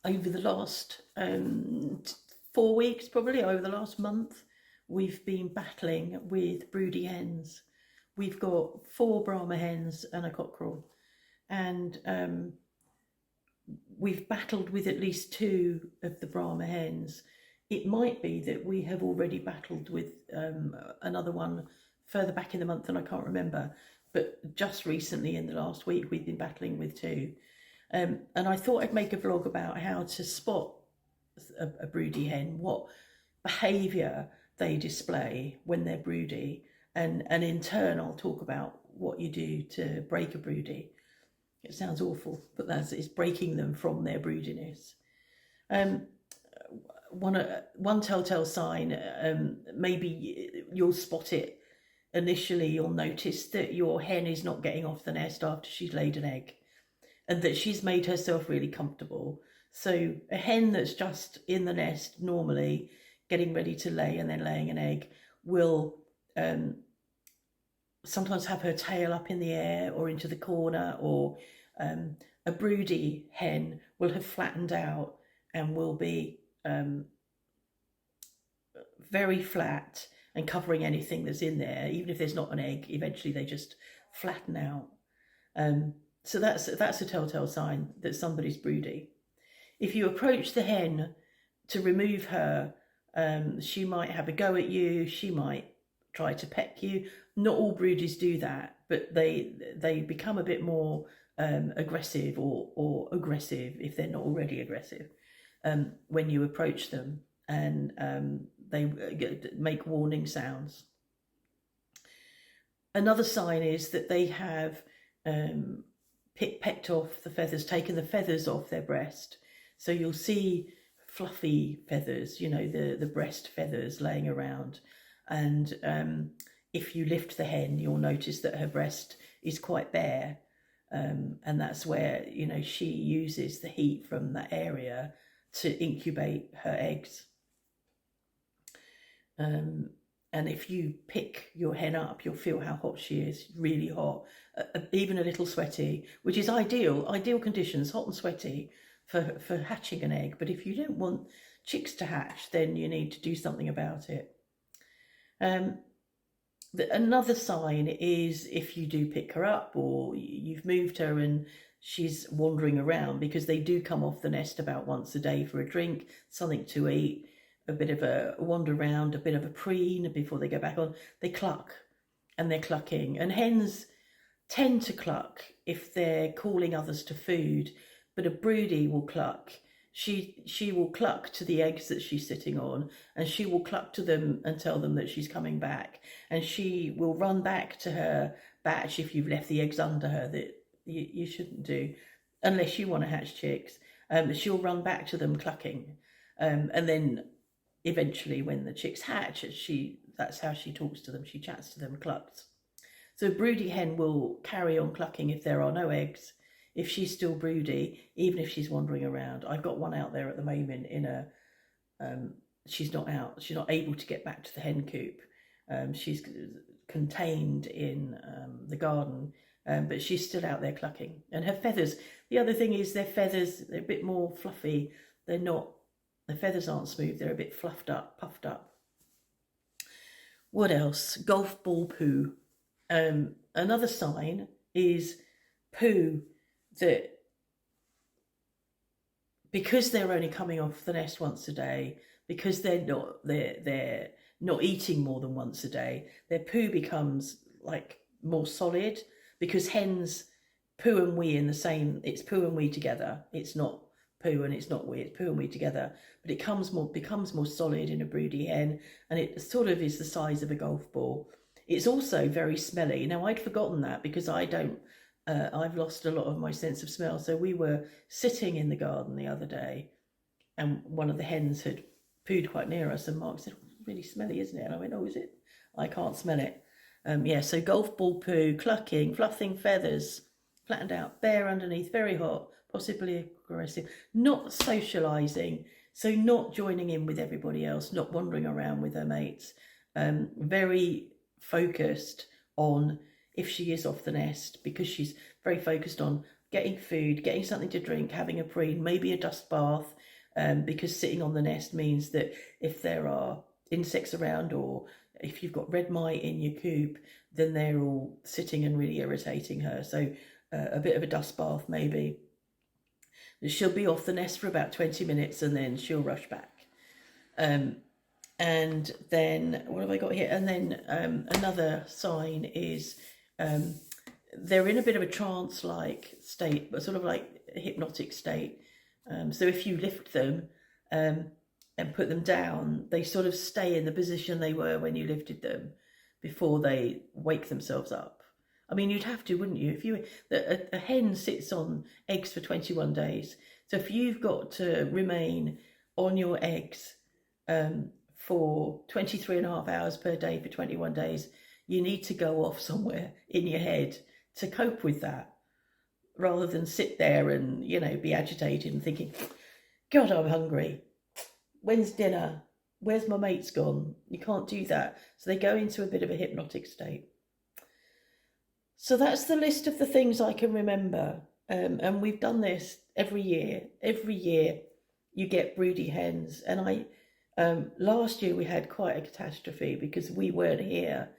over the last 4 weeks, probably over the last month, we've been battling with broody hens. We've got 4 Brahma hens and a cockerel, and we've battled with at least 2 of the Brahma hens. It might be that we have already battled with another one further back in the month, and I can't remember. But just recently, in the last week, we've been battling with 2. And I thought I'd make a vlog about how to spot a broody hen, what behaviour they display when they're broody, and in turn I'll talk about what you do to break a broody. It sounds awful, but it's breaking them from their broodiness. One telltale sign, maybe you'll spot it initially. You'll notice that your hen is not getting off the nest after she's laid an egg, and that she's made herself really comfortable. So a hen that's just in the nest normally, getting ready to lay and then laying an egg, will sometimes have her tail up in the air or into the corner, or a broody hen will have flattened out and will be very flat and covering anything that's in there. Even if there's not an egg, eventually they just flatten out. So that's a telltale sign that somebody's broody. If you approach the hen to remove her, she might have a go at you. She might try to peck you. Not all broodies do that, but they become a bit more aggressive or aggressive if they're not already aggressive when you approach them, and they make warning sounds. Another sign is that they have pecked off the feathers, taken the feathers off their breast. So you'll see fluffy feathers, you know, the breast feathers laying around. And if you lift the hen, you'll notice that her breast is quite bare. And that's where, you know, she uses the heat from that area to incubate her eggs. And if you pick your hen up, you'll feel how hot she is, really hot, even a little sweaty, which is ideal conditions, hot and sweaty for hatching an egg. But if you don't want chicks to hatch, then you need to do something about it. Another sign is if you do pick her up, or you've moved her and she's wandering around, because they do come off the nest about once a day for a drink, something to eat, a bit of a wander around, a bit of a preen before they go back on. They cluck, and they're clucking. And hens tend to cluck if they're calling others to food, but a broody will cluck. She will cluck to the eggs that she's sitting on, and she will cluck to them and tell them that she's coming back. And she will run back to her batch if you've left the eggs under her, that you shouldn't do, unless you want to hatch chicks. She'll run back to them clucking. And then eventually when the chicks hatch, that's how she talks to them. She chats to them, clucks. So a broody hen will carry on clucking if there are no eggs, if she's still broody, even if she's wandering around. I've got one out there at the moment she's not out. She's not able to get back to the hen coop. She's contained in the garden, but she's still out there clucking. And her feathers, the other thing is their feathers, they're a bit more fluffy. The feathers aren't smooth, they're a bit fluffed up, puffed up. What else? Golf ball poo. Another sign is poo that, because they're only coming off the nest once a day, because they're not eating more than once a day, their poo becomes like more solid, because hens poo and wee in the same, it's poo and wee together. It's not poo and it's not wee, it's poo and wee together, but it becomes more solid in a broody hen, and it sort of is the size of a golf ball. It's also very smelly. Now, I'd forgotten that because I've lost a lot of my sense of smell. So we were sitting in the garden the other day, and one of the hens had pooed quite near us, and Mark said, "Really smelly, isn't it?" And I went, "Oh, is it? I can't smell it." Yeah, so golf ball poo, clucking, fluffing feathers, flattened out, bare underneath, very hot, possibly aggressive, not socialising, so not joining in with everybody else, not wandering around with her mates, very focused on if she is off the nest, because she's very focused on getting food, getting something to drink, having a preen, maybe a dust bath, because sitting on the nest means that if there are insects around, or if you've got red mite in your coop, then they're all sitting and really irritating her. So a bit of a dust bath maybe. She'll be off the nest for about 20 minutes and then she'll rush back. And then what have I got here? And then another sign is they're in a bit of a trance-like state, but sort of like a hypnotic state. So if you lift them and put them down, they sort of stay in the position they were when you lifted them before they wake themselves up. I mean, you'd have to, wouldn't you? A hen sits on eggs for 21 days. So if you've got to remain on your eggs for 23 and a half hours per day for 21 days, you need to go off somewhere in your head to cope with that, rather than sit there and, you know, be agitated and thinking, God, I'm hungry. When's dinner? Where's my mate's gone? You can't do that. So they go into a bit of a hypnotic state. So that's the list of the things I can remember. And we've done this every year. Every year you get broody hens. And last year we had quite a catastrophe because we weren't here.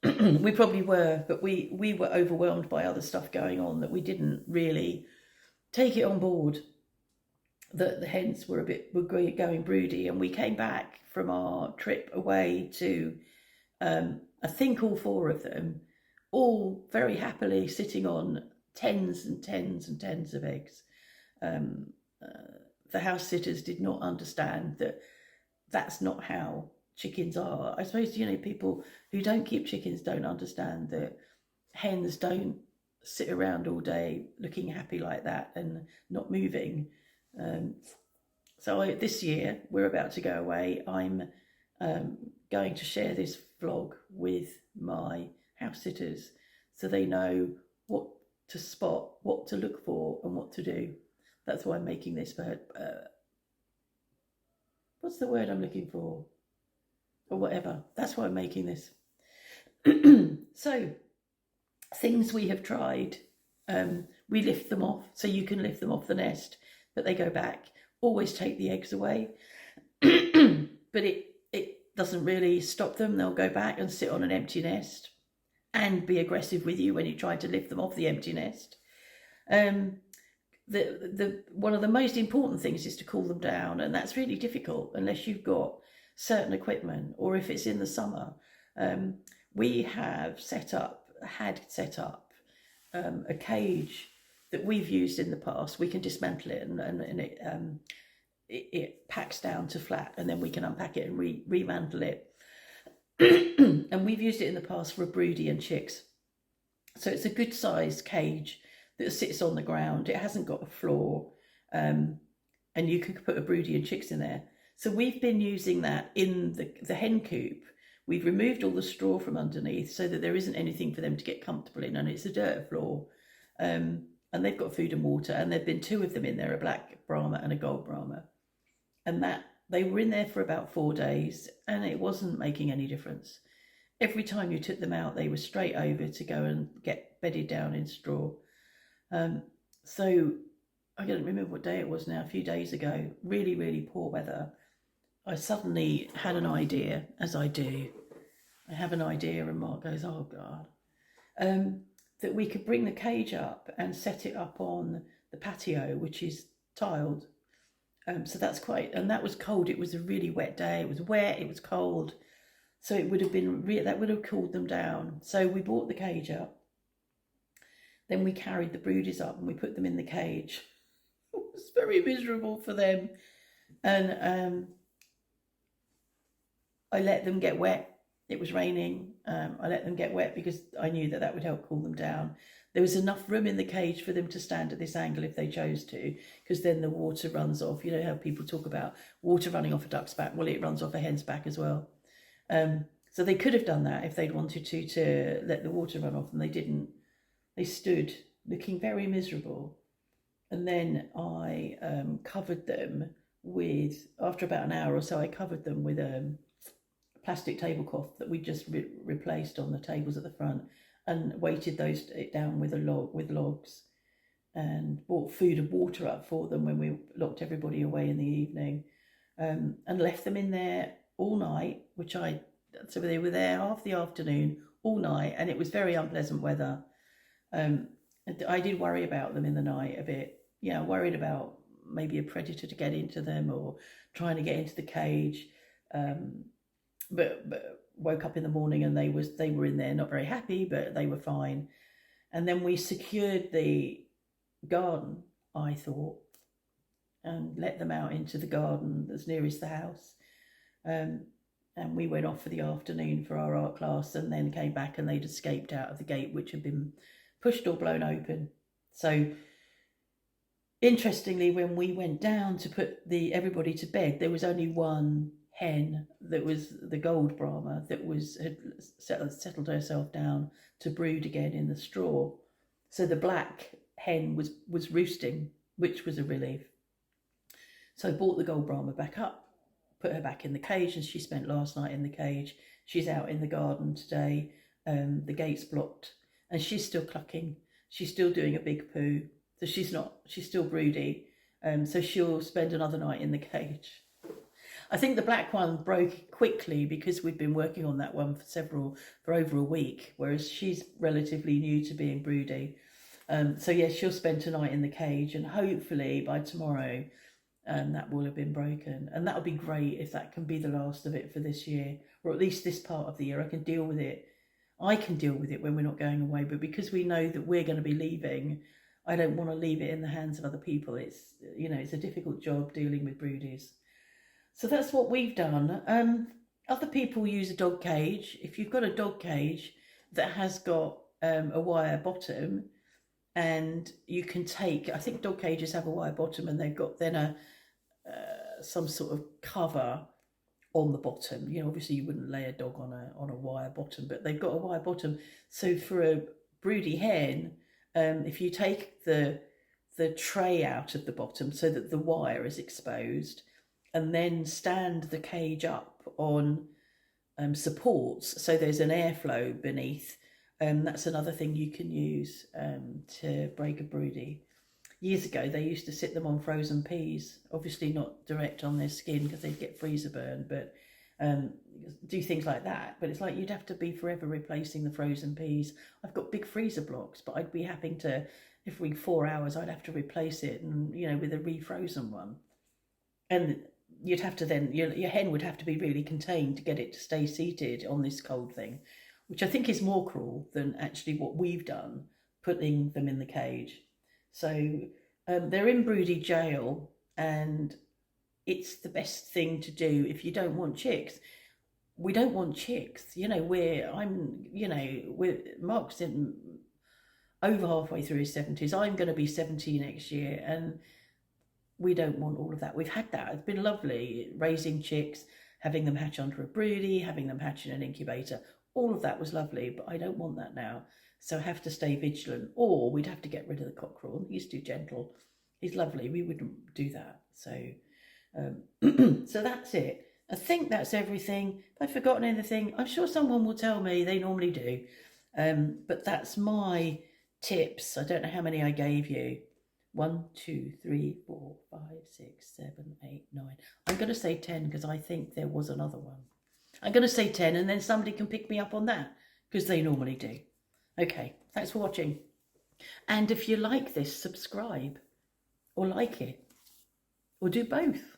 We probably were, but we were overwhelmed by other stuff going on that we didn't really take it on board, that the hens were going broody. And we came back from our trip away to, I think all 4 of them, all very happily sitting on tens and tens and tens of eggs. The house sitters did not understand that that's not how chickens are. I suppose, you know, people who don't keep chickens don't understand that hens don't sit around all day looking happy like that and not moving. So this year we're about to go away. I'm going to share this vlog with my house sitters so they know what to spot, what to look for and what to do. That's why I'm making this for what's the word I'm looking for? Or whatever. That's why I'm making this. So, things we have tried. We lift them off, so you can lift them off the nest, but they go back. Always take the eggs away. But it doesn't really stop them. They'll go back and sit on an empty nest and be aggressive with you when you try to lift them off the empty nest. One of the most important things is to cool them down, and that's really difficult unless you've got certain equipment, or if it's in the summer. We had set up a cage that we've used in the past. We can dismantle it and it packs down to flat, and then we can unpack it and remantle it. And we've used it in the past for a broody and chicks. So it's a good sized cage that sits on the ground. It hasn't got a floor, and you can put a broody and chicks in there. So we've been using that in the hen coop. We've removed all the straw from underneath so that there isn't anything for them to get comfortable in, and it's a dirt floor. And they've got food and water, and there've been 2 of them in there, a black Brahma and a gold Brahma. And they were in there for about 4 days, and it wasn't making any difference. Every time you took them out, they were straight over to go and get bedded down in straw. So I don't remember what day it was now, a few days ago, really, really poor weather. I suddenly had an idea, as I do. I have an idea and Mark goes, oh God, that we could bring the cage up and set it up on the patio, which is tiled. So that's and that was cold. It was a really wet day. It was wet, it was cold. So it would have been, that would have cooled them down. So we brought the cage up. Then we carried the broodies up and we put them in the cage. It was very miserable for them. And I let them get wet. It was raining. I let them get wet because I knew that would help cool them down. There was enough room in the cage for them to stand at this angle if they chose to, because then the water runs off. You know how people talk about water running off a duck's back? Well, it runs off a hen's back as well. So they could have done that if they'd wanted to let the water run off, and they didn't. They stood looking very miserable. And then I covered them with, after about an hour or so, I covered them with a plastic tablecloth that we just replaced on the tables at the front, and weighted those down with logs. and bought food and water up for them when we locked everybody away in the evening, and left them in there all night, so they were there half the afternoon, all night, and it was very unpleasant weather. I did worry about them in the night a bit, worried about maybe a predator to get into them or trying to get into the cage. But woke up in the morning and they were in there, not very happy, but they were fine. And then we secured the garden, I thought, and let them out into the garden that's nearest the house. And we went off for the afternoon for our art class, and then came back and they'd escaped out of the gate, which had been pushed or blown open. So interestingly, when we went down to put everybody to bed, there was only one hen, that was the gold Brahma, that had settled herself down to brood again in the straw. So the black hen was roosting, which was a relief. So I brought the gold Brahma back up, put her back in the cage, and she spent last night in the cage. She's out in the garden today. The gate's blocked, and she's still clucking. She's still doing a big poo. So she's still broody. So she'll spend another night in the cage. I think the black one broke quickly because we've been working on that one for over a week, whereas she's relatively new to being broody. So yeah, she'll spend tonight in the cage, and hopefully by tomorrow that will have been broken. And that would be great if that can be the last of it for this year, or at least this part of the year. I can deal with it when we're not going away, but because we know that we're going to be leaving, I don't want to leave it in the hands of other people. It's a difficult job dealing with broodies. So that's what we've done. Other people use a dog cage. If you've got a dog cage that has got a wire bottom, and you can I think dog cages have a wire bottom, and they've got then some sort of cover on the bottom. Obviously you wouldn't lay a dog on a wire bottom, but they've got a wire bottom. So for a broody hen, if you take the tray out of the bottom so that the wire is exposed, and then stand the cage up on supports so there's an airflow beneath, that's another thing you can use to break a broody. Years ago, they used to sit them on frozen peas, obviously not direct on their skin because they'd get freezer burn, but do things like that. But it's like you'd have to be forever replacing the frozen peas. I've got big freezer blocks, but I'd be having to, every 4 hours, I'd have to replace it, and with a refrozen one. And you'd have to then, your hen would have to be really contained to get it to stay seated on this cold thing, which I think is more cruel than actually what we've done, putting them in the cage. So they're in broody jail, and it's the best thing to do if you don't want chicks. We don't want chicks, Mark's over halfway through his 70s. I'm going to be 70 next year, and we don't want all of that. We've had that. It's been lovely raising chicks, having them hatch under a broody, having them hatch in an incubator. All of that was lovely, but I don't want that now. So I have to stay vigilant, or we'd have to get rid of the cockerel. He's too gentle. He's lovely. We wouldn't do that. So, so that's it. I think that's everything. If I've forgotten anything, I'm sure someone will tell me. They normally do. But that's my tips. I don't know how many I gave you. 1, 2, 3, 4, 5, 6, 7, 8, 9. I'm going to say 10 because I think there was another one. I'm going to say 10, and then somebody can pick me up on that because they normally do. Okay, thanks for watching. And if you like this, subscribe or like it or do both.